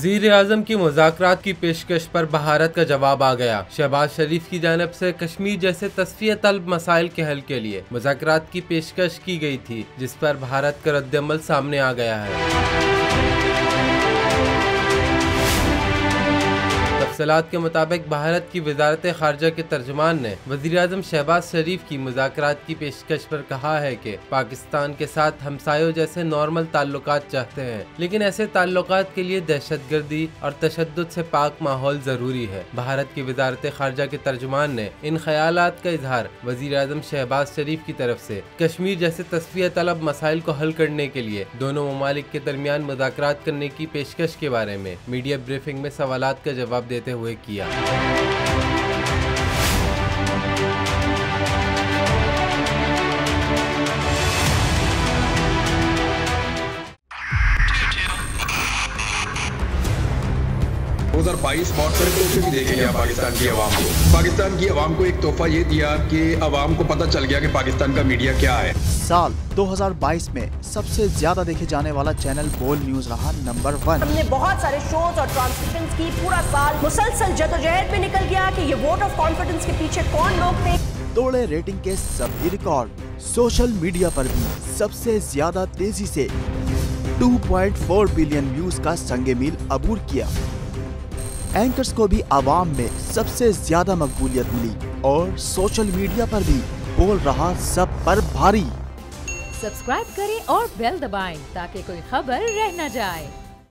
वज़ीर-ए-आज़म की मुज़ाकरात की पेशकश पर भारत का जवाब आ गया। शहबाज शरीफ की जानिब से कश्मीर जैसे तस्फ़िया तलब मसाइल के हल के लिए मुज़ाकरात की पेशकश की गई थी, जिस पर भारत का रद्द-ए-अमल सामने आ गया है। तफसीलात के मुताबिक भारत की वज़ारत ख़ारिजा के तर्जुमान ने वज़ीर-ए-आज़म शहबाज शरीफ की मुज़ाकरात की पेशकश पर कहा है कि पाकिस्तान के साथ हमसायों जैसे नॉर्मल ताल्लुकात चाहते हैं, लेकिन ऐसे ताल्लुकात के लिए दहशतगर्दी और तशद्दुद से पाक माहौल ज़रूरी है। भारत की वज़ारत ख़ारिजा के तर्जुमान ने इन ख़यालात का इजहार वज़ीर-ए-आज़म शहबाज शरीफ की तरफ से कश्मीर जैसे तस्फ़िया तलब मसाइल को हल करने के लिए दोनों ममालिक के दरमियान मुज़ाकरात करने की पेशकश के बारे में मीडिया ब्रीफिंग में सवालात का जवाब देते हुए किया। भी देखे गया पाकिस्तान की आवाम को एक तोहफा ये दिया कि आवाम को पता चल गया कि पाकिस्तान का मीडिया क्या है। साल 2022 में सबसे ज्यादा देखे जाने वाला चैनल बोल न्यूज रहा नंबर 1। हमने बहुत सारे शोज और ट्रांसमिशंस की, पूरा साल मुसलसल जदोजहद में निकल गया कि ये वोट ऑफ कॉन्फिडेंस के पीछे कौन लोग थे। तोड़े रेटिंग के सभी रिकॉर्ड। सोशल मीडिया पर भी सबसे ज्यादा तेजी से 2.4 बिलियन व्यूज का संगे मील अबूर किया। एंकर्स को भी आवाम में सबसे ज्यादा मकबूलियत मिली और सोशल मीडिया पर भी बोल रहा सब पर भारी। सब्सक्राइब करें और बेल दबाएं ताकि कोई खबर रह न जाए।